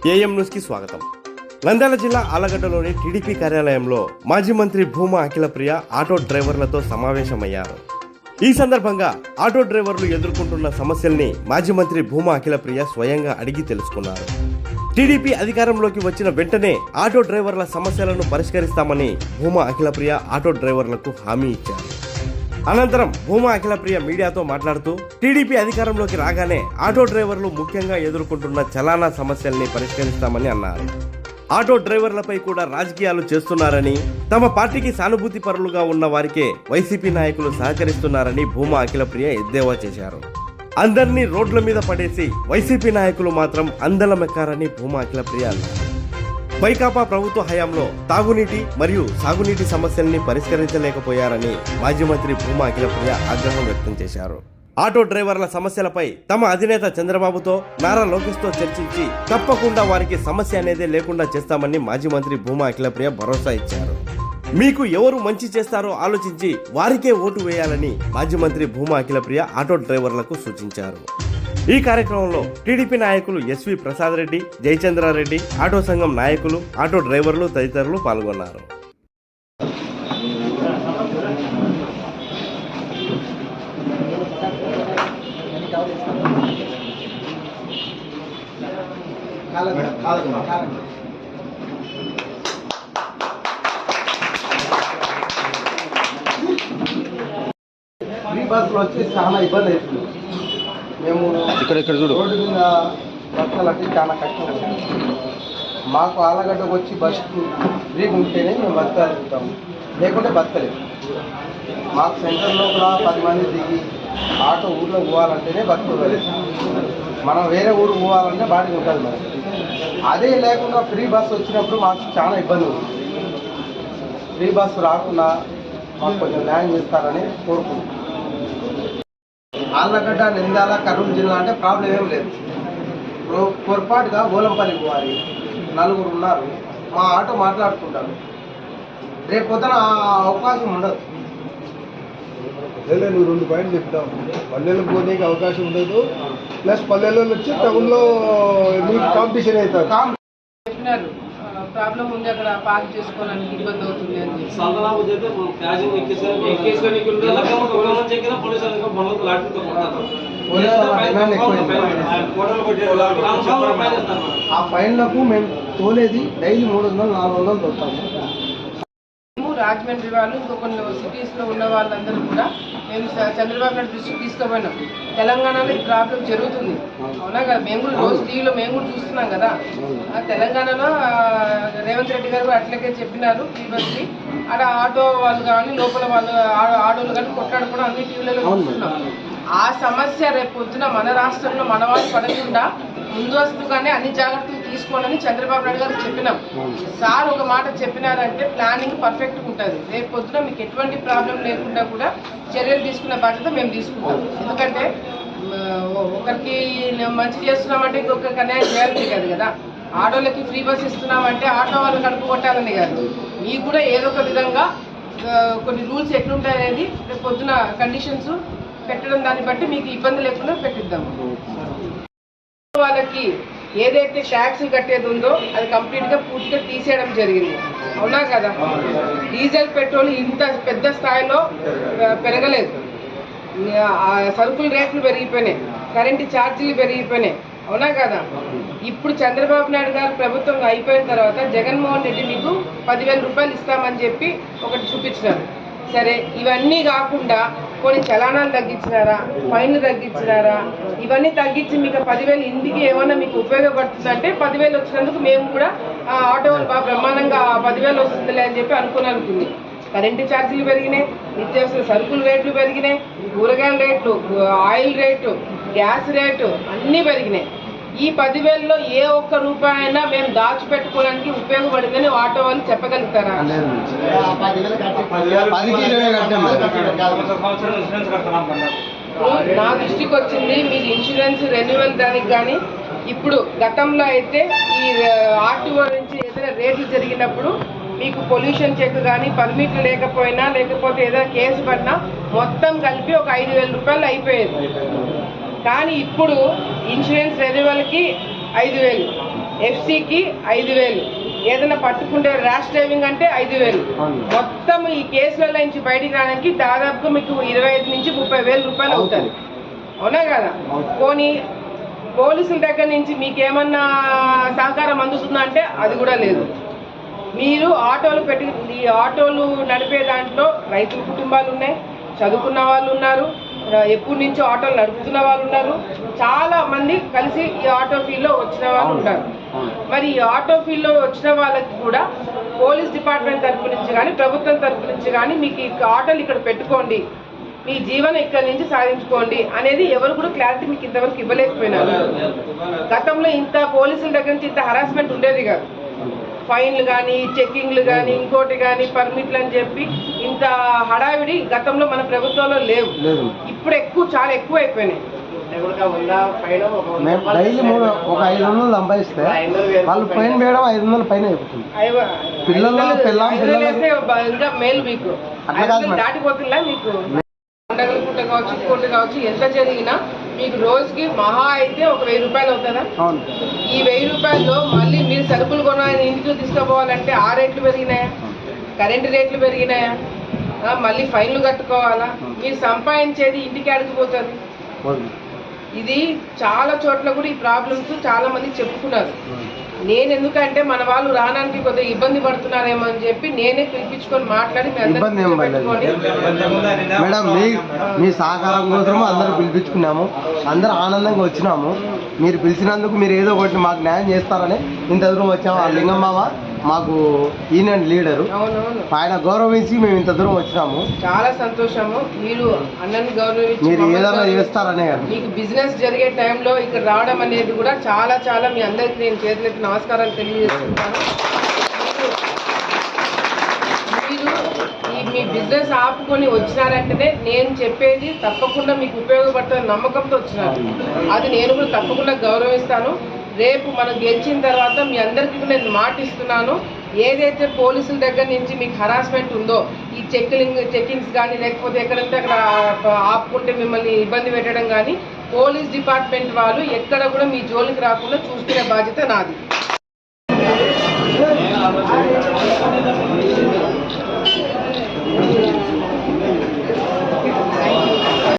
AM న్యూస్కి స్వాగతం. నంద్యాల జిల్లా ఆలగడ్డలోని టీడీపీ కార్యాలయంలో మాజీ మంత్రి భూమా అఖిలప్రియ ఆటో డ్రైవర్లతో సమావేశమయ్యారు. ఈ సందర్భంగా ఆటో డ్రైవర్లు ఎదుర్కొంటున్న సమస్యల్ని మాజీ మంత్రి భూమా అఖిలప్రియ స్వయంగా అడిగి తెలుసుకున్నారు. టీడీపీ అధికారంలోకి వచ్చిన వెంటనే ఆటో డ్రైవర్ల సమస్యలను పరిష్కరిస్తామని భూమా అఖిలప్రియ ఆటో డ్రైవర్లకు హామీ ఇచ్చారు. అనంతరం భూమా అఖిలప్రియ మీడియాతో మాట్లాడుతూ టీడీపీ అధికారంలోకి రాగానే ఆటో డ్రైవర్లు ముఖ్యంగా ఎదుర్కొంటున్న చలానా సమస్యల్ని పరిష్కరిస్తామని అన్నారు. ఆటో డ్రైవర్లపై కూడా రాజకీయాలు చేస్తున్నారని, తమ పార్టీకి సానుభూతి పరులుగా ఉన్న వారికే వైసీపీ నాయకులు సహకరిస్తున్నారని భూమా అఖిలప్రియ ఎద్దేవా చేశారు. అందరినీ రోడ్ల మీద పడేసి వైసీపీ నాయకులు మాత్రం అందలమెక్కారని భూమా అఖిలప్రియ అన్నారు. వైకాపా ప్రభుత్వ హయాంలో తాగునీటి మరియు సాగునీటి సమస్యల్ని పరిష్కరించలేకపోయారని మాజీ మంత్రి భూమా అఖిలప్రియ ఆగ్రహం వ్యక్తం చేశారు. ఆటో డ్రైవర్ల సమస్యలపై తమ అధినేత చంద్రబాబుతో, నారా లోకేష్తో చర్చించి తప్పకుండా వారికి సమస్య అనేదే లేకుండా చేస్తామని మాజీ మంత్రి భూమా అఖిలప్రియ భరోసా ఇచ్చారు. మీకు ఎవరు మంచి చేస్తారో ఆలోచించి వారికే ఓటు వేయాలని మాజీ మంత్రి భూమా అఖిలప్రియ ఆటో డ్రైవర్లకు సూచించారు. ఈ కార్యక్రమంలో టీడీపీ నాయకులు ఎస్వి ప్రసాద్ రెడ్డి, జయచంద్రారెడ్డి, ఆటో సంఘం నాయకులు, ఆటో డ్రైవర్లు తదితరులు పాల్గొన్నారు. బస్సులు వచ్చి చాలా ఇబ్బంది అవుతుంది. మేము ఇక్కడ రోడ్డు మీద బస్సులకి చాలా కష్టం అవుతుంది. మాకు ఆలగడ్డకు వచ్చి బస్సు ఫ్రీగా ఉంటేనే మేము బతకగలుగుతాము, లేకుంటే బతకలేము. మాకు సెంటర్లో కూడా 10 మంది దిగి ఆటో ఊళ్ళో పోవాలంటేనే బతకగలుగుతాం. మనం వేరే ఊరు పోవాలంటే బాడీ ఉంటుంది మనకి. అదే లేకుండా ఫ్రీ బస్సు వచ్చినప్పుడు మాకు చాలా ఇబ్బంది ఉంది. ఫ్రీ బస్సు రాకుండా మాకు కొంచెం న్యాయం చేస్తారని కోరుకుంటున్నాం. ఆళ్ళగడ్డ, నంద్యాల, కర్నూలు జిల్లా అంటే ప్రాబ్లం ఏం లేదు. పొరపాటుగా ఓలంపల్లి పోవాలి, 4 ఉన్నారు, మా ఆటో మాట్లాడుకుంటారు. రేపు పొద్దున అవకాశం ఉండదు. అదే నువ్వు 2 పాయింట్లు చెప్తావు. పల్లెలకు పోనీకి అవకాశం ఉండదు, ప్లస్ పల్లెల్లో వచ్చి టౌన్లో మీకు కాంపిటీషన్ అవుతారు. ప్రాబ్లం ఉంది, అక్కడ పార్క్ చేసుకోవడానికి ఇబ్బంది అవుతుంది అని చెప్పి ఆ ఫైన్లకు మేము తోలేది డైలీ 300-400 దొరుకుతాము. రాజమండ్రి వాళ్ళు ఇంకో కొన్ని సిటీస్లో ఉన్న వాళ్ళందరూ కూడా మేము చంద్రబాబు నాయుడు దృష్టికి తీసుకుపోయినాం. తెలంగాణలో ఈ ప్రాబ్లం జరుగుతుంది, అవునా కదా? మేము కూడా రోజు టీవీలో మేము కూడా చూస్తున్నాం కదా. తెలంగాణలో రేవంత్ రెడ్డి గారు అట్లాగే చెప్పినారు, ప్రీవియస్లీ అక్కడ ఆటో వాళ్ళు కానీ లోపల వాళ్ళు ఆటోలు కానీ కొట్లాడుకోవడం అన్ని టీవీలలో చూస్తున్నాం. ఆ సమస్య రేపు పొద్దున మన రాష్ట్రంలో మన వాళ్ళు పడకుండా ముందస్తుగానే అన్ని జాగ్రత్తలు తీసుకోవాలని చంద్రబాబు నాయుడు గారు చెప్పినాం. సార్ ఒక మాట చెప్పినారంటే ప్లానింగ్ పర్ఫెక్ట్గా ఉంటుంది. రేపు పొద్దున మీకు ఎటువంటి ప్రాబ్లం లేకుండా కూడా చర్యలు తీసుకునే బాధ్యత మేము తీసుకుంటాం. ఎందుకంటే ఒకరికి మంచి చేస్తున్నామంటే ఇంకొకరికి అన్యాయం చేయాలని కాదు కదా. ఆటోలకి ఫ్రీ బస్ ఇస్తున్నామంటే ఆటో వాళ్ళకి కడుపు కొట్టాలని కాదు. మీకు కూడా ఏదో ఒక విధంగా కొన్ని రూల్స్ ఎట్లుంటాయనేది రేపు పొద్దున కండిషన్స్ పెట్టడం, దాన్ని బట్టి మీకు ఇబ్బంది లేకుండా పెట్టిద్దాం. వాళ్ళకి ఏదైతే ట్యాక్స్ కట్టేది ఉందో అది కంప్లీట్గా పూర్తిగా తీసేయడం జరిగింది, అవునా కదా? డీజిల్, పెట్రోల్ ఇంత పెద్ద స్థాయిలో పెరగలేదు. సరుకుల రేట్లు పెరిగిపోయినాయి, కరెంటు ఛార్జీలు పెరిగిపోయినాయి, అవునా కదా? ఇప్పుడు చంద్రబాబు నాయుడు గారు ప్రభుత్వం అయిపోయిన తర్వాత జగన్మోహన్ రెడ్డి మీకు 10,000 రూపాయలు ఇస్తామని చెప్పి ఒకటి చూపించినారు. సరే, ఇవన్నీ కాకుండా కొన్ని చలానాలు తగ్గించినారా, ఫైన్లు తగ్గించినారా? ఇవన్నీ తగ్గించి మీకు 10,000 ఇంటికి ఏమన్నా మీకు ఉపయోగపడుతుందంటే 10,000 వచ్చినందుకు మేము కూడా ఆటో బాగా బ్రహ్మాండంగా 10,000 వస్తుందిలే అని చెప్పి అనుకుంది. కరెంటు ఛార్జీలు పెరిగినాయి, నిత్యావసర సరుకుల రేట్లు పెరిగినాయి, కూరగాయల రేట్లు, ఆయిల్ రేటు, గ్యాస్ రేటు అన్నీ పెరిగినాయి. ఈ 10,000లో ఏ ఒక్క రూపాయి అయినా మేము దాచిపెట్టుకోవడానికి ఉపయోగపడిందని ఆటో వాళ్ళు చెప్పగలుగుతారా? నా దృష్టికి వచ్చింది మీకు ఇన్సూరెన్స్ రెన్యువల్ దానికి కానీ. ఇప్పుడు గతంలో అయితే ఈ ఆర్టీఓ నుంచి ఏదైనా రేట్లు జరిగినప్పుడు మీకు పొల్యూషన్ చెక్ కానీ పర్మిట్లు లేకపోయినా లేకపోతే ఏదైనా కేసు పడినా మొత్తం కలిపి ఒక 5,000 రూపాయలు అయిపోయేది. కానీ ఇప్పుడు ఇన్సూరెన్స్ రెన్యువల్కి 5,000, ఎఫ్సీకి 5,000, ఏదైనా పట్టుకుంటే ర్యాష్ డ్రైవింగ్ అంటే 5,000. మొత్తం ఈ కేసులలో నుంచి బయటికి రావడానికి దాదాపుగా మీకు 25 నుంచి 30,000 రూపాయలు అవుతుంది. అవునా కదా? పోనీ పోలీసుల దగ్గర నుంచి మీకేమన్నా సహకారం అందుతుందా అంటే అది కూడా లేదు. మీరు ఆటోలు ఈ ఆటోలు నడిపే దాంట్లో రైతుల కుటుంబాలు ఉన్నాయి, చదువుకున్న వాళ్ళు ఉన్నారు, ఎప్పటి నుంచో ఆటోలు నడుపుతున్న వాళ్ళు ఉన్నారు, చాలా మంది కలిసి ఈ ఆటో ఫీల్డ్లో వచ్చిన వాళ్ళు ఉంటారు. మరి ఈ ఆటో ఫీల్డ్లో వచ్చిన వాళ్ళకి కూడా పోలీస్ డిపార్ట్మెంట్ తరపు నుంచి కానీ ప్రభుత్వం తరపు నుంచి కానీ మీకు ఈ ఆటోలు ఇక్కడ పెట్టుకోండి, మీ జీవనం ఇక్కడ నుంచి సాధించుకోండి అనేది ఎవరు కూడా క్లారిటీ మీకు ఇంతవరకు ఇవ్వలేకపోయినారు. గతంలో ఇంత పోలీసుల దగ్గర నుంచి ఇంత హరాస్మెంట్ ఉండేది కాదు. ఫైన్లు కానీ, చెక్కింగ్లు కానీ, ఇంకోటి కానీ, పర్మిట్లు అని చెప్పి ఇంత హడావిడి గతంలో మన ప్రభుత్వంలో లేవు. ఇప్పుడు చాలా ఎక్కువ అయిపోయినాయి. డైలీ ఒక 500 సంపాదిస్తే వాళ్ళు ఫైన్ వేయడం 500 పైన అయిపోతుంది. ఇంకా మేలు మీకు దాటిపోతుందా? మీకు పండగల పూట కావచ్చు, ఇంకోటి కావచ్చు, ఎంత జరిగినా మీకు రోజుకి మహా అయితే ఒక 1,000 రూపాయలు అవుతుందా? ఈ 1,000 రూపాయల్లో మళ్ళీ మీరు సరుకులు కొనాలని ఇంటికి తీసుకుపోవాలంటే ఆ రేట్లు పెరిగినాయా, కరెంటు రేట్లు పెరిగినాయా, మళ్ళీ ఫైన్లు కట్టుకోవాలా? మీరు సంపాదించేది ఇంటికి అడిగిపోతుంది. ఇది చాలా చోట్ల కూడా ఈ ప్రాబ్లమ్స్ చాలా మంది చెప్పుకున్నారు. నేను ఎందుకంటే మన వాళ్ళు రావడానికి కొద్దిగా ఇబ్బంది పడుతున్నారేమో అని చెప్పి నేనే పిలిపించుకొని మాట్లాడి మేడం మీ సహకారం కోసం అందరూ పిలిపించుకున్నాము, అందరూ ఆనందంగా వచ్చినాము. మీరు పిలిచినందుకు మీరు ఏదో ఒకటి మాకు న్యాయం చేస్తారని ఇంత దూరం వచ్చాము. ఆ లింగమ్మ మాకు యూనియన్ లీడరు, ఆయన గౌరవించి మేము ఇంత దూరం వచ్చినాము. చాలా సంతోషము. మీరు అన్నని గౌరవించి మీరు ఏదైనా చేస్తారనే మీకు బిజినెస్ జరిగే టైంలో ఇక్కడ రావడం అనేది కూడా చాలా చాలా మీ అందరికీ నేను చేతులెత్తి నమస్కారాలు తెలియజేస్తున్నాను. మీరు మీ బిజినెస్ ఆపుకొని వచ్చినారంటేనే నేను చెప్పేది తప్పకుండా మీకు ఉపయోగపడుతున్న నమ్మకంతో వచ్చినారు. అది నేను కూడా తప్పకుండా గౌరవిస్తాను. రేపు మనం గెలిచిన తర్వాత మీ అందరికీ నేను మాట ఇస్తున్నాను, ఏదైతే పోలీసుల దగ్గర నుంచి మీకు హరాస్మెంట్ ఉందో, ఈ చెక్కింగ్స్ కానీ లేకపోతే ఎక్కడంటే అక్కడ ఆపుకుంటే మిమ్మల్ని ఇబ్బంది పెట్టడం కానీ, పోలీస్ డిపార్ట్మెంట్ వాళ్ళు ఎక్కడ కూడా మీ జోలికి రాకుండా చూసుకునే బాధ్యత నాది.